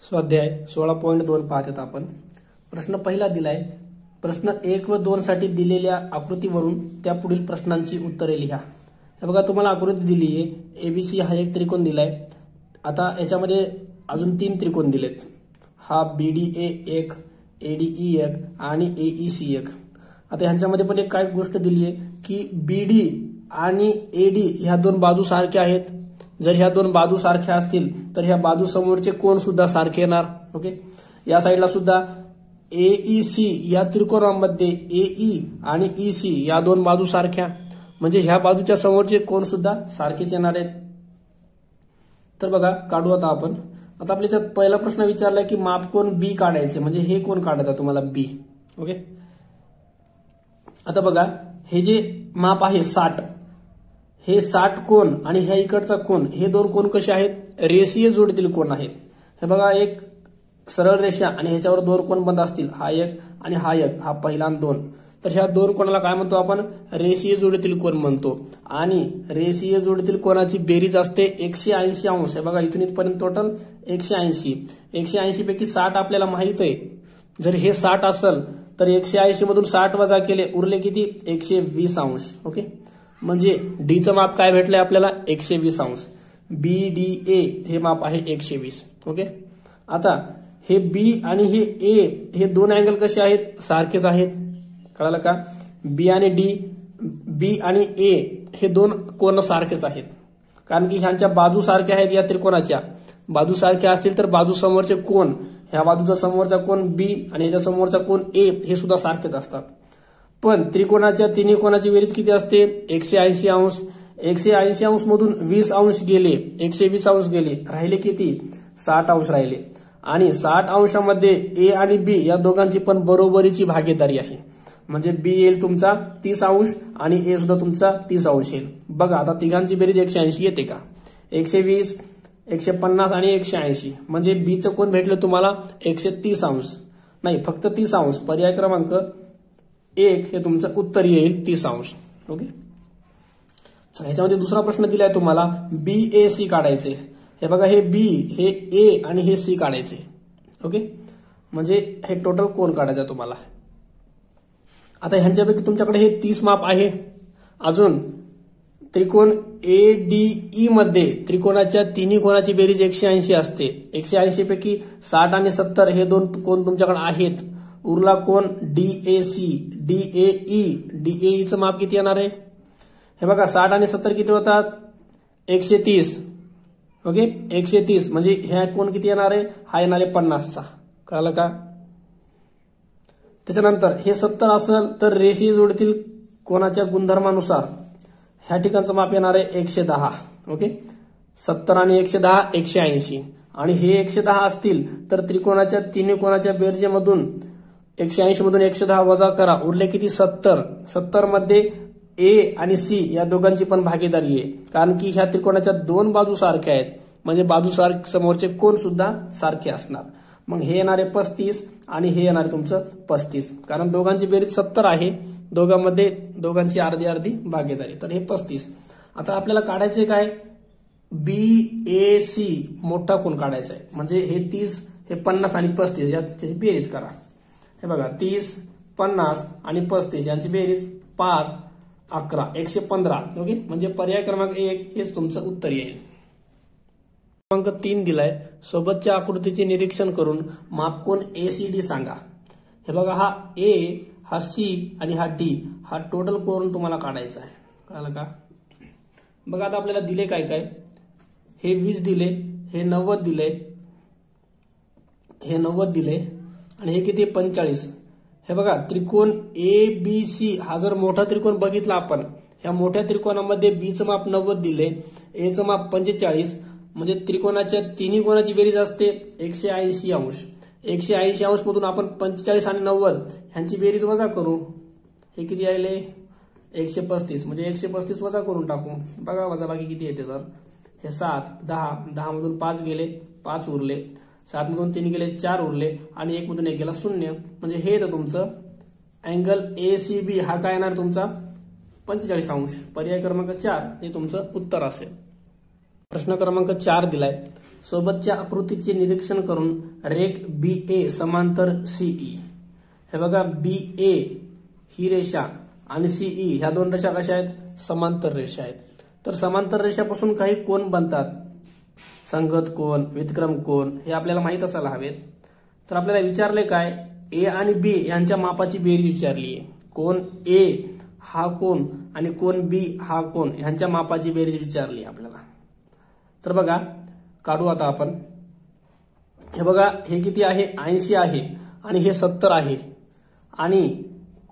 स्वाध्याय 16.2 पाहत आपण. प्रश्न पहिला दिलाय. प्रश्न 1 व 2 साठी दिलेल्या आकृतीवरून त्या पुढील प्रश्नांची उत्तरे लिहा. हे बघा तुम्हाला आकृती दिली आहे. एबीसी हा एक त्रिकोण दिलाय. आता याच्यामध्ये अजून 3 त्रिकोण दिलेत. हा बीडीए 1, एडीई 1 आणि एईसी 1. आता ह्यांच्यामध्ये पण एक काय गोष्ट दिली आहे की बीडी आणि एडी ह्या दोन बाजू सारख्या आहेत. जर ह्या दोन बाजू सारख्या असतील तर ह्या बाजू समोरचे कोण सुद्धा सारखे येणार. ओके, या साईडला सुद्धा एईसी या त्रिकोणामध्ये एई आणि ईसी या दोन बाजू सारख्या, म्हणजे ह्या बाजूच्या समोरचे कोण सुद्धा सारखेच येणार आहेत. तर बघा काढू आता आपण. आता आपल्या पहिला प्रश्न विचारलाय की मापकोन बी काढायचे, म्हणजे हे कोण काढायचं तुम्हाला बी. ओके, आता बघा हे जे माप आहे 60, हे 60 कोण आणि ह्या इकडचा कोण, हे दोन कोण कसे आहेत, रेषीय जोडीतील कोण आहेत. हे बघा एक सरळ रेषा आणि ह्याच्यावर दोन कोण बंद असतील, हा एक आणि हा एक, हा पहिला आणि 2. तर ह्या दोन कोणाला काय म्हणतो आपण, रेषीय जोडीतील कोण म्हणतो. आणि रेषीय जोडीतील कोणाची बेरीज असते 180 अंश. हे बघा इथून इथपर्यंत टोटल 180. 180 पैकी 60 आपल्याला माहित आहे. जर हे 60 असेल तर 180 मधून 60 वजा केले उरले किती, 120 अंश. ओके, म्हणजे डीचं माप काय भेटलंय आपल्याला, 120 अंश. बीडीए हे माप आहे 120. ओके, आता हे बी आणि हे ए हे दोन अँगल कसे आहेत, सारखेच आहेत. कळालं का, बी आणि डी, बी आणि ए हे दोन कोण सारखेच आहेत. कारण की ह्यांच्या बाजू सारख्या आहेत. या त्रिकोणाच्या बाजू सारख्या असतील तर बाजू समोरचे कोण, ह्या बाजूचा समोरचा कोण बी आणि ह्याच्या समोरचा कोण ए हे सुद्धा सारखेच असतात. पण त्रिकोणाच्या तिन्ही कोणाची बेरीज किती असते, 180 अंश. 180 अंश मधून 20 अंश गेले, 120 अंश गेले, राहिले किती, 60 अंश राहिले. आणि 60 अंशामध्ये ए आणि बी या दोघांची पण बरोबरीची भागीदारी आहे. म्हणजे बी येईल तुमचा 30 अंश आणि ए सुद्धा तुमचा 30 अंश येईल. बघा आता तिघांची बेरीज 180 येते का, 120, 150 आणि 180. म्हणजे बीचं कोण भेटलं तुम्हाला, 130 अंश. नाही, फक्त 30 अंश. पर्याय क्रमांक 1 हे तुमचं उत्तर येईल 30 अंश. ओके, ह्याच्यामध्ये दुसरा प्रश्न दिलाय तुम्हाला, बीएसी काढायचे. हे बघा हे बी, हे ए आणि हे सी काढायचे. ओके, म्हणजे हे टोटल कोण काढायचं तुम्हाला. आता ह्यांच्यापैकी तुमच्याकडे हे 30 माप आहे. अजून त्रिकोण एडीई मध्ये त्रिकोणाच्या तिन्ही कोणाची बेरीज 180 असते. 180 पैकी 60 आणि 70 हे दोन कोण तुमच्याकडे आहेत. उरला कोण, डीएसी, डीएई. डीएईचं माप किती येणार आहे, हे बघा 60 आणि 70 किती होतात, 130. ओके, 130 म्हणजे ह्या कोण किती येणार आहे, हा येणार आहे 50चा. कळालं का. त्याच्यानंतर हे 70 असेल तर रेषीय जोडीतील कोणाच्या गुणधर्मानुसार ह्या ठिकाणचं माप येणार आहे 110. ओके, 70 आणि 110 180. आणि हे 110 असतील तर त्रिकोणाच्या तिन्ही कोणाच्या बेरजेमधून 180 मधून 110 वजा करा, उरले किती, 70. 70 मध्ये ए आणि सी या दोघांची पण भागीदारी आहे. कारण की ह्या त्रिकोणाच्या दोन बाजू सारख्या आहेत, म्हणजे बाजू समोरचे कोण सुद्धा सारखे असणार. मग हे येणारे 35 आणि हे येणारे तुमचं 35. कारण दोघांची बेरीज 70 आहे, दोघांमध्ये दोघांची अर्धी अर्धी भागीदारी, तर हे 35. आता आपल्याला काढायचे काय, बीएसी मोठा कोण काढायचा आहे. म्हणजे हे 30, हे 50 आणि 35 याची बेरीज करा. हे बघा 30, 50 आणि 35 यांची बेरीज 5, 11, 115. ओके, म्हणजे पर्याय क्रमांक 1 हेच तुमचं उत्तर येईल. क्रमांक 3 दिलाय. सोबतच्या आकृतीचे निरीक्षण करून मापकोन एसीडी सांगा. हे बघा हा ए, हा सी आणि हा डी हा टोटल कोन तुम्हाला काढायचा आहे. कळालं का. बघा आता आपल्याला दिले काय काय, हे 20 दिले, हे 90 दिले, हे 90 दिले आणि हे किती 45. हे बघा त्रिकोण ए बी सी हा जर मोठा त्रिकोण बघितला आपण, ह्या मोठ्या त्रिकोणामध्ये बीचं माप 90 दिले, एचं माप 45. म्हणजे त्रिकोणाच्या तिन्ही कोणाची बेरीज असते 180 अंश. 180 अंश मधून आपण 45 आणि 90 ह्यांची बेरीज वजा करू, हे किती आले 135. म्हणजे 135 वजा करून टाकू. बघा वजाबाकी किती येते, तर हे 7, 10, 10 मधून 5 गेले, 5 उरले, 7 मधून 3 गेले, 4 उरले आणि 1 मधून 1 गेला 0. म्हणजे हे येतं तुमचं अँगल एसीबी हा काय येणार तुमचा 45 अंश. पर्याय क्रमांक 4 हे तुमचं उत्तर असेल. प्रश्न क्रमांक 4 दिलाय. सोबतच्या आकृतीचे निरीक्षण करून रेख BA समांतर CE. हे बघा BA ही रेषा आणि CE ह्या दोन रेषा कशा आहेत? समांतर रेषा आहेत. तर समांतर रेषापासून काही कोन बनतात, संगत कोन, व्युत्क्रम कोन, हे आपल्याला माहित असायला हवेत. तर आपल्याला विचारले काय? A आणि B यांच्या मापाची बेरीज विचारली आहे. कोन A हा कोन आणि कोन B हा कोन यांच्या मापाची बेरीज विचारली आपल्याला. तर बघा काढू आता आपण. हे बघा हे किती आहे? 80 आहे आणि हे 70 आहे. आणि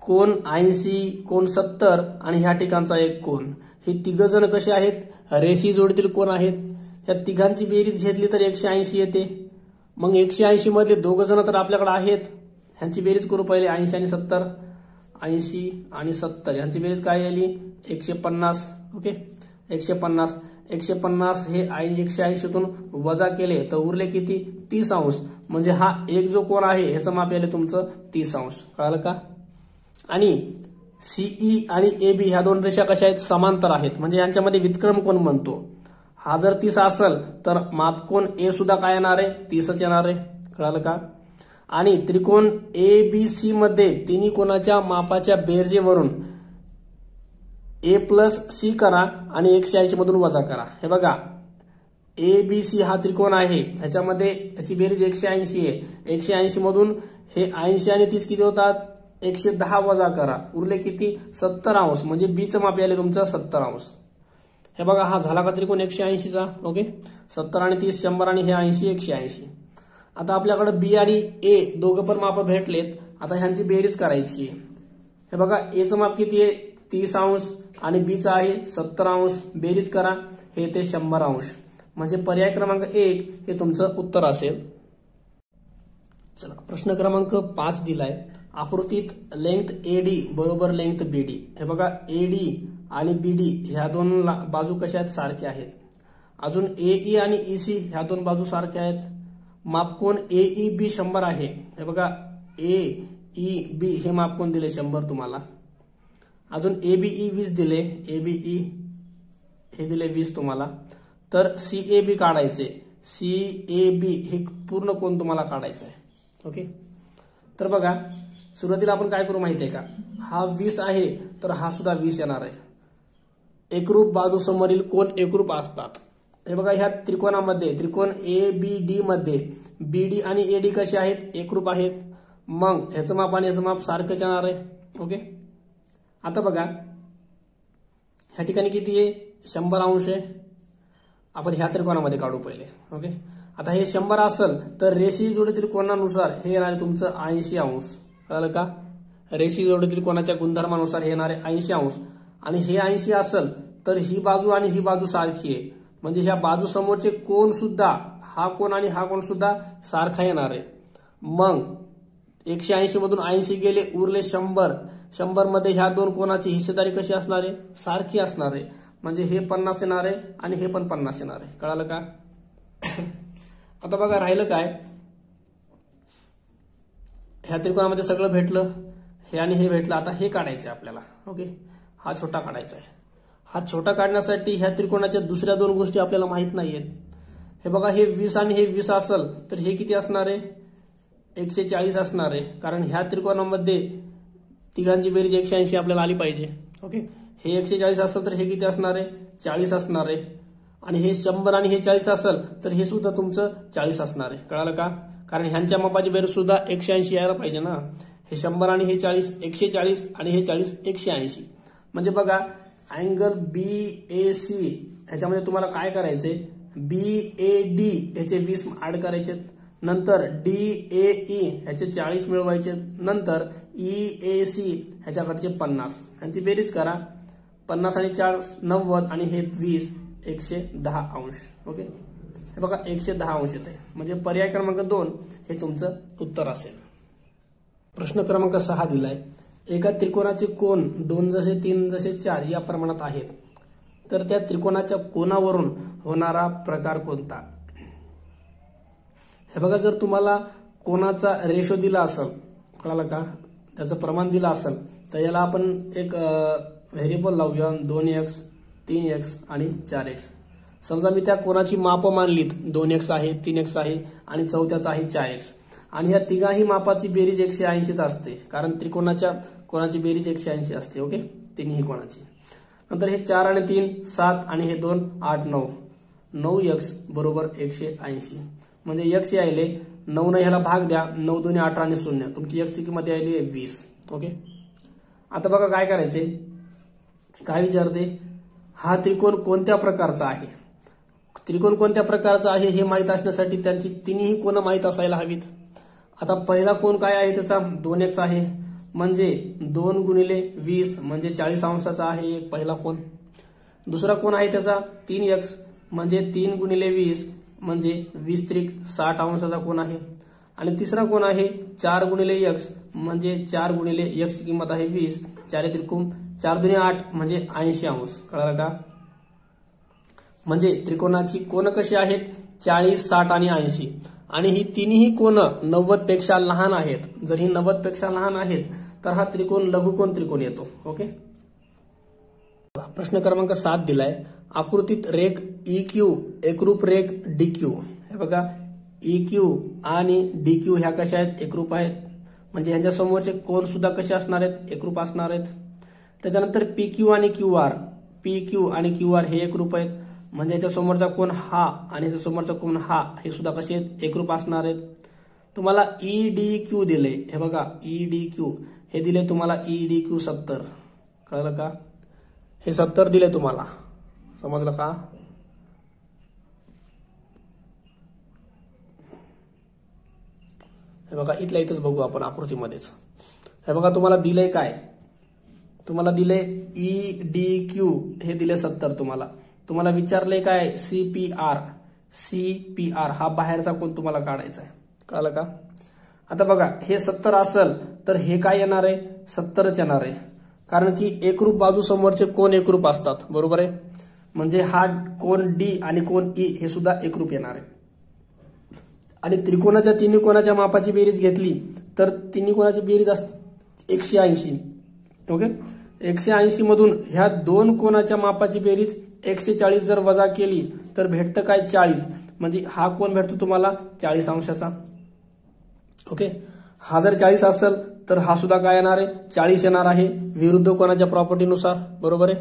कोन 80, कोन 70 आणि ह्या ठिकाणचा एक कोन, हे तिघ जण कसे आहेत? रेषीय जोडीतील कोन आहेत. या तिघांची बेरीज घेतली तर 180 येते. मग 180 मधले दोघ जण तर आपल्याकडे आहेत, ह्यांची बेरीज करू पहिले. 80 आणि 70, 80 आणि 70 यांची बेरीज काय आली? 150. ओके 150. 150 हे 180तून वजा केले तर उरले किती? 30 अंश. म्हणजे हा एक जो कोन आहे ह्याचं माप आले तुमचं 30 अंश. कळलं का? आणि CE आणि AB ह्या दोन रेषा कशा आहेत? समांतर आहेत. म्हणजे यांच्यामध्ये व्युत्क्रम कोन बनतो. हा जर 30 असेल तर मापकोन A सुद्धा काय येणार आहे? 30च येणार आहे. कळलं का? आणि त्रिकोण ABC मध्ये तिन्ही कोणाच्या मापाच्या बेरजेवरून A+C करा आणि 180 मधून वजा करा. हे बघा ABC हा त्रिकोण आहे, ह्याच्यामध्ये ह्याची बेरीज 180 आहे. 180 मधून हे 80 आणि 30 किती होतात? 110 वजा करा, उरले किती? 70 अंश. म्हणजे Bचं माप आले तुमचं 70 अंश. हे बघा हा झाला का त्रिकोण 180चा. ओके 70 आणि 30 100 आणि हे 80 180. आता आपल्याकडे B आणि A दोघं पण माप भेटलेत. आता ह्यांची बेरीज करायची आहे. हे बघा Aचं माप किती आहे? 30 अंश आणि Bचं आहे 70 अंश. बेरीज करा, हे येते 100 अंश. म्हणजे पर्याय क्रमांक 1 हे तुमचं उत्तर असेल. चला प्रश्न क्रमांक 5 दिलाय. आकृतीत लेंथ AD बरोबर लेंथ BD. हे बघा AD आणि BD ह्या दोन बाजू कशा आहेत? सारख्या आहेत. अजून AE आणि EC ह्या दोन बाजू सारख्या आहेत. मापकोन AEB 100 आहे. हे बघा AEB हे मापकोन दिले 100 तुम्हाला. अजून ABE 20 दिले, ABE हे दिले 20 तुम्हाला. तर CAB काढायचे. CAB हे पूर्ण कोन तुम्हाला काढायचं आहे. ओके तर बघा सुरुवातीला आपण काय करू माहितीये का? हा 20 आहे तर हा सुद्धा 20 येणार आहे. एकरूप बाजू समोरील कोन एकरूप असतात. हे बघा ह्या त्रिकोणामध्ये त्रिकोण ABD मध्ये BD आणि AD कसे आहेत? एकरूप आहेत. मग ह्याचं माप आणि ह्याचं माप सारखंच येणार आहे. ओके आता बघा ह्या ठिकाणी किती आहे? 100 अंश आहे. आपण ह्या त्रिकोणामध्ये काढू पहिले. ओके आता हे 100 असेल तर रेषीय जोडीतील कोनानुसार हे येणार आहे तुमचं 80 अंश. कळलं का? रेषीय जोडीतील कोनाच्या गुणधर्मानुसार हे येणार आहे 80 अंश. आणि हे 80 असेल तर ही बाजू आणि ही बाजू सारखी आहे. म्हणजे ह्या बाजू समोरचे कोन सुद्धा, हा कोन आणि हा कोन सुद्धा सारखा येणार आहे. मग 180 मधून 80 गेले, उरले 100. 100 मध्ये ह्या दोन कोनाची हिस्सेदारी कशी असणार आहे? सारखी असणार आहे. म्हणजे हे 50 येणार आहे आणि हे पण 50 येणार आहे. कळालं का? आता बघा राहिलं काय? ह्या त्रिकोणामध्ये सगळं भेटलं, हे आणि हे भेटलं. आता हे काढायचं आपल्याला. ओके हा छोटा काढायचा आहे. हा छोटा काढण्यासाठी ह्या त्रिकोणाच्या दुसऱ्या दोन गोष्टी आपल्याला माहित नाहीयेत. हे बघा हे 20 आणि हे 20 असेल तर हे किती असणार आहे? 140 असणार आहे. कारण ह्या त्रिकोणामध्ये तिघांची बेरीज 180 आपल्याला आली पाहिजे. ओके हे 140 असेल तर हे किती असणार आहे? 40 असणार आहे. आणि हे 100 आणि हे 40 असेल तर हे सुद्धा तुमचं 40 असणार आहे. कळालं का? कारण ह्यांच्या मापाची बेरीज सुद्धा 180 यायला पाहिजे ना. हे 100 आणि हे 40 140 आणि हे 40 180. म्हणजे बघा अँगल BAC ह्याच्यामध्ये तुम्हाला काय करायचंय? BAD ह्याचे 20 ऍड करायचे, नंतर DAE ह्याचे 40 मिळवायचे, नंतर EAC ह्याच्याकडचे 50. ह्यांची बेरीज करा. 50 आणि 4 90 आणि हे 20 110 अंश. ओके हे बघा 110 अंश येते. म्हणजे पर्याय क्रमांक 2 हे तुमचं उत्तर असेल. प्रश्न क्रमांक 6 दिलाय. एका त्रिकोणाचे कोन 2 जसे 3 जसे 4 या प्रमाणात आहेत, तर त्या त्रिकोणाच्या कोनावरून होणारा प्रकार कोणता? हे बघा जर तुम्हाला कोनाचा रेशो दिला असेल, कळालं का, त्याचं प्रमाण दिलं असेल, तर याला आपण एक व्हेरिएबल लावूया 2x 3x आणि 4x. समजा मी त्या कोणाची माप मानलीत 2x आहे 3x आहे आणि चौथ्याचा आहे 4x आणि ह्या तिघाही मापाची बेरीज 180च असते कारण त्रिकोणाच्या कोणाची बेरीज 180 असते. ओके, तिन्ही कोणाची. नंतर हे 4 आणि 3 7 आणि हे 2 8 9 9x बरोबर 180 म्हणजे x यायले 9 ने ह्याला भाग द्या 9 2 18 आणि 0 तुमची x ची किंमत यायली 20. ओके, आता बघा काय करायचे, काय विचारते, हा त्रिकोण कोणत्या प्रकारचा आहे. त्रिकोण कोणत्या प्रकारचा आहे हे माहित असण्यासाठी त्यांची तिन्ही कोण माहित असायला हवीत. आता पहिला कोण काय आहे त्याचा 2x आहे म्हणजे 2 गुणिले 20 म्हणजे 40 अंशाचा आहे एक पहिला कोण. दुसरा कोण आहे त्याचा 3x म्हणजे 3 गुणिले 20 म्हणजे 20 त्रिक 60 अंशाचा कोण आहे. आणि तिसरा कोण आहे 4 गुणिले x म्हणजे 4 गुणिले x ची किंमत आहे 20 4 त्रिकोण 4 दुनी 8 म्हणजे 80 अंश. कळलं का. म्हणजे त्रिकोणाची कोण कशी आहेत 40 60 आणि 80 आणि ही तिन्ही कोण 90 पेक्षा लहान आहेत. जर ही 90 पेक्षा लहान आहेत तर हा त्रिकोण लघुकोण त्रिकोण येतो. ओके, प्रश्न क्रमांक 7 दिलाय. आकृतीत रेख EQ एकरूप रेख DQ. हे बघा EQ आणि DQ ह्या कशा आहेत एकरूप आहेत म्हणजे ह्यांच्या समोरचे कोण सुद्धा कसे असणार आहेत एकरूप असणार आहेत. त्याच्यानंतर PQ आणि QR PQ आणि QR हे एकरूप आहेत म्हणजे याच्या समोरचा कोण हा आणि याच्या समोरचा कोण हा हे सुद्धा कसे आहेत एकरूप असणार आहेत. तुम्हाला EDQ दिले. हे बघा EDQ हे दिले तुम्हाला EDQ 70. कळलं का. हे 70 दिले तुम्हाला, समजलं का. हे बघा इथल्या इथंच बघू आपण आकृतीमध्येच. हे बघा तुम्हाला दिलंय काय, तुम्हाला दिले EDQ हे दिले 70. तुम्हाला विचारले काय CPR हा बाहेरचा कोण तुम्हाला काढायचा आहे. कळलं का. आता बघा हे 70 असेल तर हे काय येणार आहे 70च येणार आहे कारण की एकरूप बाजू समोरचे कोण एकरूप असतात. बरोबर आहे, म्हणजे हा कोण D आणि कोण E हे सुद्धा एकरूप येणार आहे. आणि त्रिकोणाच्या तिन्ही कोणाच्या मापाची बेरीज घेतली तर तिन्ही कोणाची बेरीज असते 180. ओके, 180 मधून ह्या दोन कोणाच्या मापाची बेरीज 140 जर वजा केली तर भेटतं काय 40 म्हणजे हा कोण भेटतो तुम्हाला 40 अंशाचा. ओके, हा जर 40 असेल तर हा सुद्धा काय येणार आहे 40 येणार आहे विरुद्ध कोणाच्या प्रॉपर्टीनुसार. बरोबर आहे,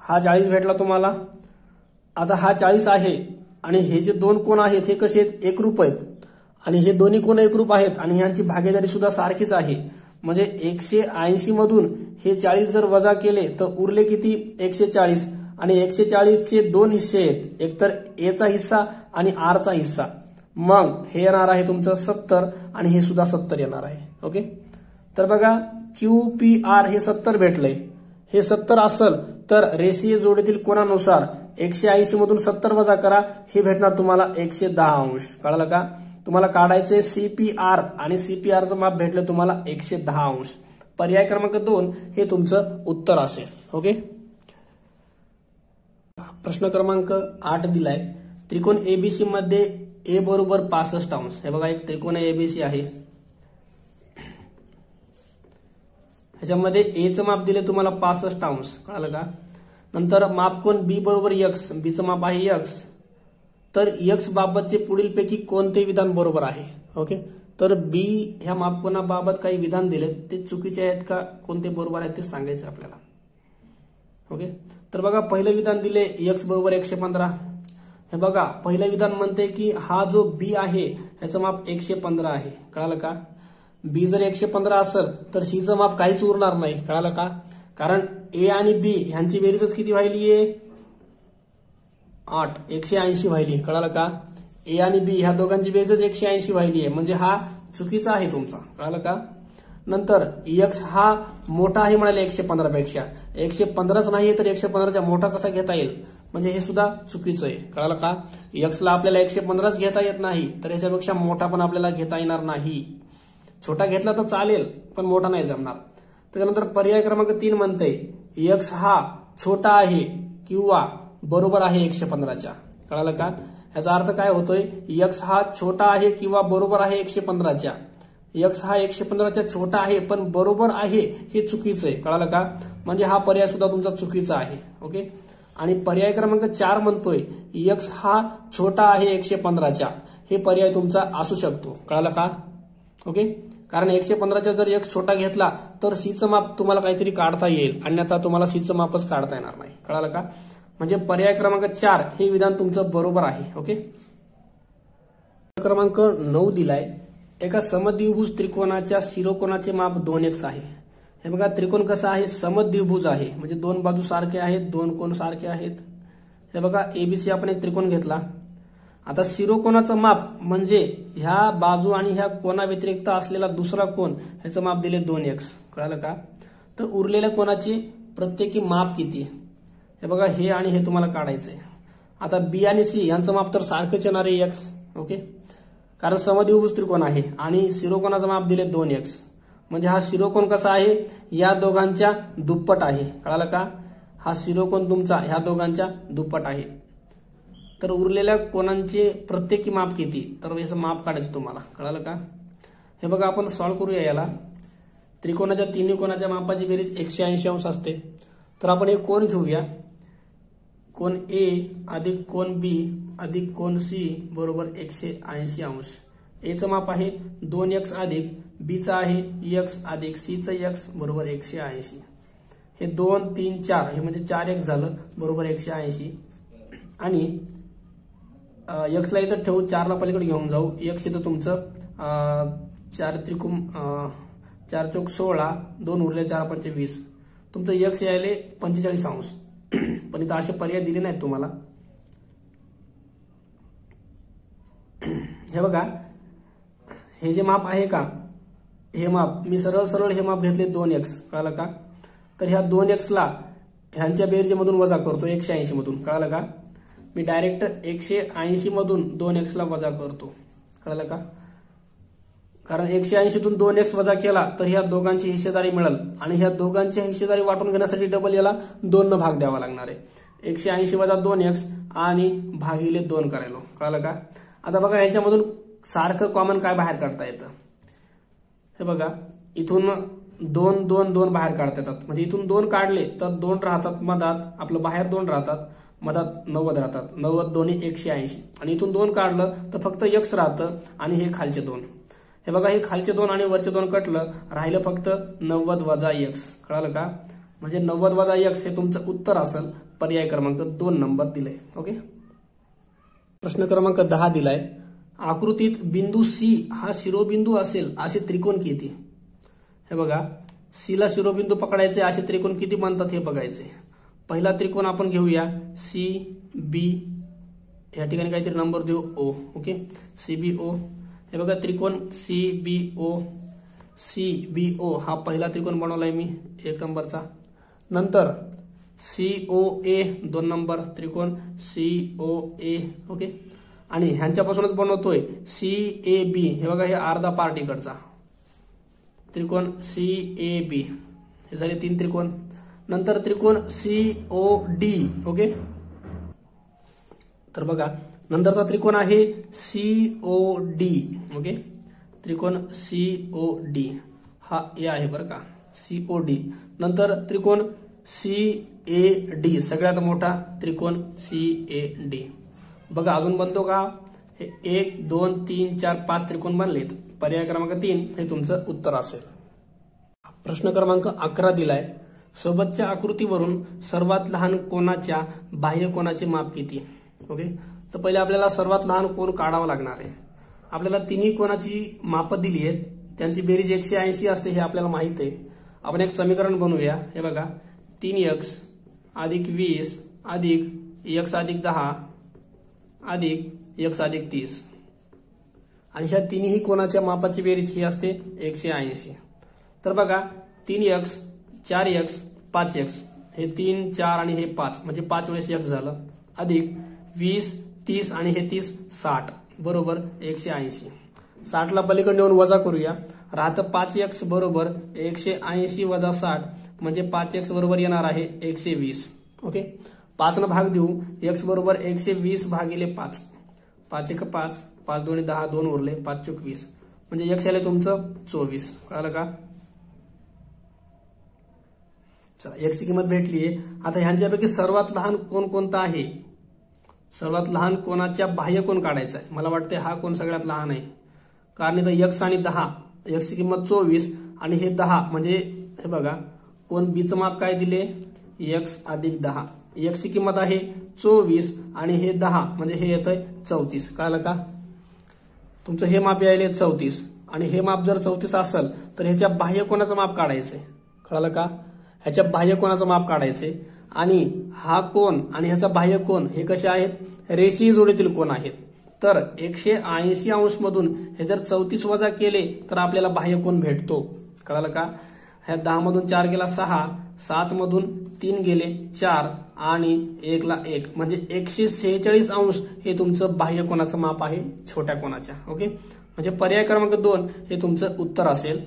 हा 40 भेटला तुम्हाला. आता हा 40 आहे आणि हे जे दोन कोण आहेत हे कसे आहेत एकरूप आहेत आणि हे दोन्ही कोण एकरूप आहेत आणि ह्यांची भागीदारी सुद्धा सारखीच आहे म्हणजे 180 मधून हे 40 जर वजा केले तर उरले किती 140 आणि 140 चे दोन हिस्से आहेत, एकतर A चा हिस्सा आणि R चा हिस्सा. मग हे येणार आहे तुमचं 70 आणि हे सुद्धा 70 येणार आहे. ओके, तर बघा QPR हे 70 भेटलंय. हे 70 असेल तर रेषीय जोडीतील कोणानुसार 180 मधून 70 वजा करा हे भेटणार तुम्हाला 110 अंश. कळलं का. तुम्हाला काढायचे CPR आणि CPRचं माप भेटलं तुम्हाला 110 अंश. पर्याय क्रमांक 2 हे तुमचं उत्तर असेल. ओके, प्रश्न क्रमांक 8 दिलाय. त्रिकोण ABC मध्ये A बरोबर 65 अंश. हे बघा एक त्रिकोण ABC आहे, ह्याच्यामध्ये A चं माप दिले तुम्हाला 65 अंश. कळलं का. नंतर मापकोन B बरोबर X, B चं माप आहे X. तर X बाबतचे पुढील पैकी कोणते विधान बरोबर आहे. ओके, तर B ह्या मापकोनाबाबत काही विधान दिले ते चुकीचे आहेत का कोणते बरोबर आहेत ते सांगायचं आपल्याला. ओके, तर बघा पहिलं विधान दिले X बरोबर 115. हे बघा पहिलं विधान म्हणते की हा जो B आहे ह्याचं माप 115 आहे. कळालं का. B जर 115 असेल तर C चं माप काहीच उरणार नाही. कळालं का. कारण A आणि B ह्यांची बेरीजच किती व्हायलीये 8 180 व्हायली. कळालं का. A आणि B ह्या दोघांची बेरीजच 180 व्हायली आहे म्हणजे हा चुकीचा आहे तुमचा. कळालं का. नंतर X हा मोठा आहे म्हणाले 115 पेक्षा, 115च नाही तर 115च्या मोठा कसा घेता येईल म्हणजे हे सुद्धा चुकीचं आहे. कळालं का. X ला आपल्याला 115च घेता येत नाही तर ह्याच्यापेक्षा मोठा पण आपल्याला घेता येणार नाही. छोटा घेतला तर चालेल पण मोठा नाही जमणार. त्यानंतर पर्याय क्रमांक 3 म्हणते X हा छोटा आहे किंवा बरोबर आहे 115च्या. कळालं का. याचा अर्थ काय होतोय X हा छोटा आहे किंवा बरोबर आहे 115च्या. X हा 115च्या छोटा आहे पण बरोबर आहे हे चुकीचं आहे. कळालं का. म्हणजे हा पर्याय सुद्धा तुमचा चुकीचा आहे. ओके, आणि पर्याय क्रमांक 4 म्हणतोय x हा छोटा आहे 115च्या, हे पर्याय तुमचा असू शकतो. कळालं का? ओके. कारण 115च्या जर x छोटा घेतला तर सीचं माप तुम्हाला काहीतरी काढता येईल, अन्यथा तुम्हाला सीचं मापच काढता येणार नाही. कळालं का? म्हणजे पर्याय क्रमांक 4 हे विधान तुमचं बरोबर आहे. ओके. क्रमांक 9 दिलाय, एका समद्विभुज त्रिकोणाच्या शिरोकोणाचे माप 2x आहे. हे बघा, त्रिकोण कसा आहे? समद्विभुज आहे, म्हणजे दोन बाजू सारखे आहेत, दोन कोण सारखे आहेत. हे बघा, एबीसी आपण एक त्रिकोण घेतला. आता शिरोकोणाचं माप म्हणजे ह्या बाजू आणि ह्या कोणा व्यतिरिक्त असलेला दुसरा कोण, ह्याचं माप दिले 2x. कळालं का? तर उरलेल्या कोणाचे प्रत्येकी माप किती? हे बघा, हे आणि हे तुम्हाला काढायचंय. आता बी आणि सी यांचं माप तर सारखंच येणार आहे x. ओके. कारण समद्विभुज त्रिकोण आहे आणि शिरोकोणाचं माप दिले 2x. म्हणजे हा शिरोकोण कसा आहे? या दोघांच्या दुप्पट आहे. कळालं का? हा शिरोकोण तुमचा ह्या दोघांच्या दुप्पट आहे. तर उरलेल्या कोणांचे प्रत्येकी माप किती? तर याचं माप काढायचं तुम्हाला. कळालं का? हे बघा, आपण सॉल्व्ह करूया याला. त्रिकोणाच्या तिन्ही कोणाच्या मापाची बेरीज 180 अंश असते. तर आपण एक कोण घेऊया. कोण ए अधिक कोण बी अधिक कोण सी बरोबर 180 अंश. एचं माप आहे 2x अधिक बीचं आहे x अधिक सीचं x बरोबर 180. हे 2, 3, 4 हे म्हणजे 4x झालं बरोबर 180. आणि x ला इथं ठेवू, 4 ला पलीकडे घेऊन जाऊ. x इथं तुमचं 4 त्रिकोण 4 चौक 16, 2 उरले 4 पंचे 20. तुमचं x यायले 45 अंश. पण इथं असे पर्याय दिले नाहीत तुम्हाला. हे बघा, हे जे माप आहे का, हे माप मी सरळ सरळ हे माप घेतले 2x. कळालं का? तर ह्या 2x ला ह्यांच्या बेरजेमधून वजा करतो 180 मधून. कळालं का? मी डायरेक्ट 180 मधून 2x ला वजा करतो. कळालं का? कारण 180 तून 2x वजा केला तर ह्या दोघांची हिस्सेदारी मिळेल आणि ह्या दोघांची हिस्सेदारी वाटून घेण्यासाठी डबल याला 2 न भाग द्यावा लागणार आहे. 180 वजा 2x आणि भागिले 2 करायलो. कळालं का? आता बघा, ह्याच्यामधून सारखं कॉमन काय बाहेर काढता येतं? हे बघा, इथून 2, 2, 2 बाहेर काढता येतात. म्हणजे इथून 2 काढले तर 2 राहतात मधात, आपलं बाहेर 2 राहतात, मधात 90 राहतात. 90 दोन्ही 180. आणि इथून 2 काढलं तर फक्त x राहतं आणि हे खालचे 2. हे बघा, हे खालचे 2 आणि वरचे 2 कटलं, राहिलं फक्त 90 वजा x. कळालं का? म्हणजे 90 वजा x हे तुमचं उत्तर असेल. पर्याय क्रमांक 2 नंबर दिलाय. ओके. प्रश्न क्रमांक 10 दिलाय, आकृतीत बिंदू सी हा शिरोबिंदू असेल असे त्रिकोण किती? हे बघा, सी ला शिरोबिंदू पकडायचे, असे त्रिकोण किती बनतात हे बघायचे. पहिला त्रिकोण आपण घेऊया सी बी, या ठिकाणी काहीतरी नंबर देऊ ओ. ओके. C B O. हे बघा, त्रिकोण C B O. C B O हा पहिला त्रिकोण बनवलाय मी 1 नंबरचा. नंतर सी ओ ए 2 नंबर त्रिकोण सी ओ ए. ओके. आणि ह्यांच्यापासूनच बनवतोय सी ए बी. हे बघा, हे अर्धा पार्ट इकडचा त्रिकोण सी ए बी. हे झाले 3 त्रिकोण. नंतर त्रिकोण सी ओ डी. ओके. तर बघा, नंतरचा त्रिकोण आहे सी ओ डी. ओके. त्रिकोण सी ओ डी हा ए आहे बरं का, सी ओ डी. नंतर त्रिकोण सी ए डी, सगळ्यात मोठा त्रिकोण सी ए डी. बघा, अजून बनतो का? हे 1, 2, 3, 4, 5 त्रिकोण बनलेत. पर्याय क्रमांक 3 हे तुमचं उत्तर असेल. प्रश्न क्रमांक 11 दिलाय, सोबतच्या आकृतीवरून सर्वात लहान कोणाच्या बाह्य कोणाचे माप किती? ओके. तर पहिले आपल्याला सर्वात लहान कोण काढावा लागणार आहे. आपल्याला तिन्ही कोणाची माप दिली आहेत, त्यांची बेरीज 180 असते हे आपल्याला माहित आहे. आपण एक समीकरण बनवूया. हे बघा, 3x अधिक 20 अधिक x अधिक 10 अधिक x अधिक 30. आणि ह्या तिन्ही कोणाच्या मापाची बेरीज ही असते 180. तर बघा, 3x 4x 5x, हे 3, 4 आणि हे 5 म्हणजे 5 वेळेस x झालं, अधिक 20, 30 आणि हे 30 60 बरोबर 180. 60 ला पलीकडे नेऊन वजा करूया. राहतं 5x बरोबर 180 वजा 60 म्हणजे 5x बरोबर येणार आहे 120. ओके. 5 न भाग देऊ. x बरोबर 120 भागिले 5. 5 1 5, 5 2 10, 2 उरले, 5 चौक 20 म्हणजे x आले तुमचं 24. कळालं का? चला एक्सची किंमत भेटलीये. आता ह्यांच्यापैकी सर्वात लहान कोण कोणता आहे? सर्वात लहान कोणाच्या बाह्य कोण काढायचा आहे? मला वाटतं हा कोण सगळ्यात लहान आहे, कारण इथं x आणि 10, एक्सची किंमत 24 आणि हे 10, म्हणजे हे बघा कोण बीचं माप काय दिले, x अधिक 10. एक्सची किंमत आहे 24 आणि हे 10 म्हणजे हे येतंय 34. कळलं का? तुमचं हे माप यायले 34 आणि हे माप जर 34 असेल तर ह्याच्या बाह्य कोणाचं माप काढायचंय. कळलं का? ह्याच्या बाह्य कोणाचं माप काढायचंय. आणि हा कोण आणि ह्याचा बाह्य कोण हे कसे आहेत? रेषीय जोडीतील कोण आहेत. तर 180 अंश मधून हे जर 34 वजा केले तर आपल्याला बाह्य कोण भेटतो. कळलं का? ह्या 10 मधून 4 गेला 6, 7 मधून 3 गेले 4 आणि 1 ला 1 म्हणजे 146 अंश हे तुमचं बाह्य कोणाचं माप आहे, छोट्या कोणाच्या. ओके, म्हणजे पर्याय क्रमांक 2 हे तुमचं उत्तर असेल.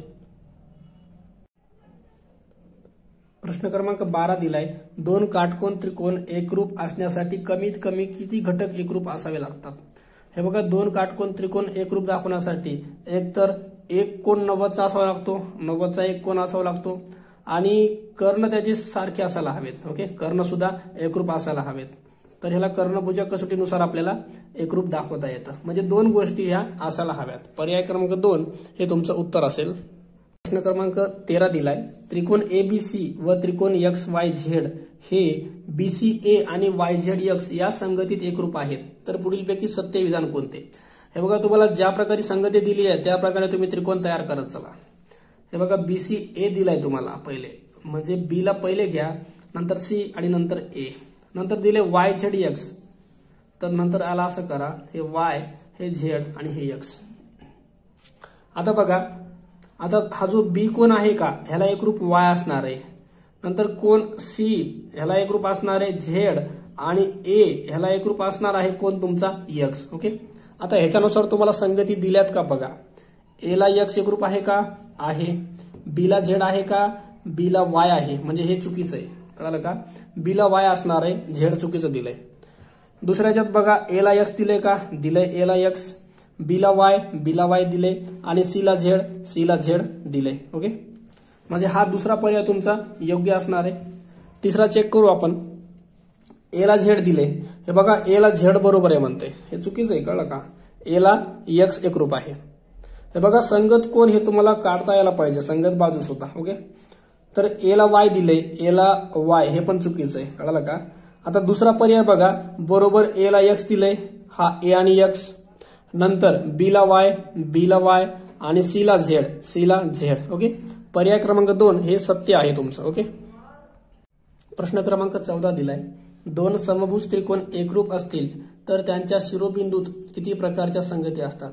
प्रश्न क्रमांक 12 दिलाय, 2 काटकोन त्रिकोण एकरूप असण्यासाठी कमीत कमी किती घटक एकरूप असावे लागतात? हे बघा 2 काटकोन त्रिकोण एकरूप दाखवण्यासाठी एक तर एक कोण 90चा असावा लागतो, 90चा एक कोण असावा लागतो आणि कर्ण त्याचे सारखे असायला हवेत. ओके, कर्ण सुद्धा एकरूप असायला हवेत. तर ह्याला कर्णभुजा कसोटीनुसार आपल्याला एकरूप दाखवता येतं. म्हणजे 2 गोष्टी ह्या असायला हव्यात. पर्याय क्रमांक 2 हे तुमचं उत्तर असेल. प्रश्न क्रमांक 13 दिलाय, त्रिकोण एबीसी व त्रिकोण XYZ हे BCA आणि YZX या संगतीत एकरूप आहेत. तर पुढीलपैकी सत्य विधान कोणते? हे बघा तुम्हाला ज्या प्रकारे संगती दिली आहे त्या प्रकारे तुम्ही त्रिकोण तयार करत चला. हे बघा BCA दिलाय तुम्हाला पहिले, म्हणजे B ला पहिले घ्या, नंतर C आणि नंतर A, नंतर दिले YZX, तर नंतर आला असं करा, हे Y हे Z आणि हे X. आता बघा, आता हा जो B कोण आहे का ह्याला एकरूप Y असणार आहे, नंतर कोण C ह्याला एकरूप असणार आहे Z आणि A ह्याला एकरूप असणार आहे कोण तुमचा X. ओके, आता ह्याच्यानुसार तुम्हाला संगती दिल्यात का बघा. A ला X एकरूप आहे का? आहे. B ला Z आहे का? B ला Y आहे, म्हणजे हे चुकीचं आहे. कळलं का? B ला Y असणार आहे, Z चुकीचं दिलंय. दुसऱ्याच्यात बघा A ला X दिलंय का? दिलंय. A ला X, B ला Y दिले आणि C ला Z दिले. ओके, म्हणजे हा दुसरा पर्याय तुमचा योग्य असणार आहे. तिसरा चेक करू आपण. A ला Z दिले, हे बघा A ला Z बरोबर आहे म्हणते, हे चुकीचं आहे. कळलं का? A ला X एकरूप आहे. हे बघा संगत कोण हे तुम्हाला काढता यायला पाहिजे, संगत बाजू सुद्धा. ओके, तर A ला Y दिले, A ला Y हे पण चुकीचं आहे. कळलं का? आता दुसरा पर्याय बघा, बरोबर A ला X दिले, हा A आणि X, नंतर B ला Y आणि C ला Z. ओके, पर्याय क्रमांक 2 हे सत्य आहे तुमचं. ओके, प्रश्न क्रमांक 14 दिलाय, 2 समभुज त्रिकोण एकरूप असतील तर त्यांच्या शिरोबिंदूत किती प्रकारच्या संगती असतात?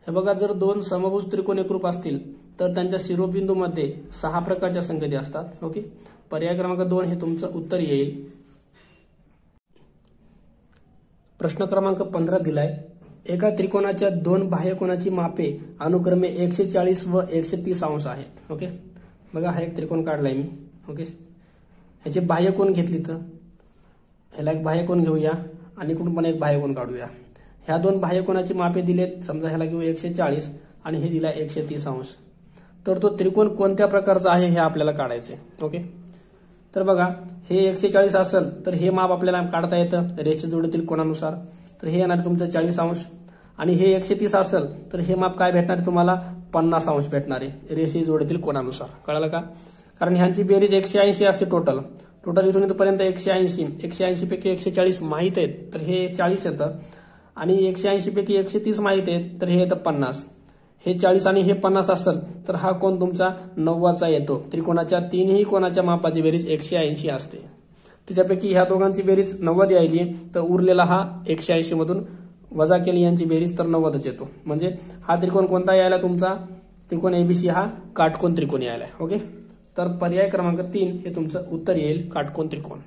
हे बघा, जर 2 समभुज त्रिकोण एकरूप असतील तर त्यांच्या शिरोबिंदूमध्ये 6 प्रकारच्या संगती असतात. ओके, पर्याय क्रमांक 2 हे तुमचं उत्तर येईल. प्रश्न क्रमांक 15 दिलाय, एका त्रिकोणाच्या 2 बाह्यकोनाची मापे अनुक्रमे 140 व 130 अंश आहेत. ओके, बघा हा एक त्रिकोण काढलाय मी. ओके, ह्याचे बाह्यकोन घेतली तर ह्याला एक बाह्यकोन घेऊया आणि इकडून पण एक बाह्यकोन काढूया. ह्या 2 बाह्यकोनाची मापे दिलेत, समजा ह्याला घेऊ 140 आणि हे दिला 130 अंश. तर तो त्रिकोण कोणत्या प्रकारचा आहे हे आपल्याला काढायचे. ओके, तर बघा हे 140 असेल तर हे माप आपल्याला काढता येतं रेषीय जोडीतील कोनानुसार. तर हे येणार तुमचं 40 अंश आणि हे 130 असेल तर हे माप काय भेटणार आहे तुम्हाला? 50 अंश भेटणार आहे रेषीय जोडीतील कोनानुसार. कळलं का? कारण ह्यांची बेरीज 180 असते टोटल इथून इथपर्यंत 180 पैकी 140 माहित आहेत तर हे 40 येतं आणि 180 पैकी 130 माहित आहेत तर हे येतं 50. हे 40 आणि हे 50 असेल तर हा कोण तुमचा 90चा येतो. त्रिकोणाच्या 3ही कोणाच्या मापाची बेरीज 180 असते. त्याच्यापैकी ह्या दोघांची बेरीज 90 यायली तर उरलेला हा 180 मधून वजा केली यांची बेरीज तर 90च येतो. म्हणजे हा त्रिकोण कोणता यायला तुमचा? त्रिकोण एबीसी हा काटकोन त्रिकोण यायला. ओके, तर पर्याय क्रमांक 3 हे तुमचं उत्तर येईल, काटकोन त्रिकोण.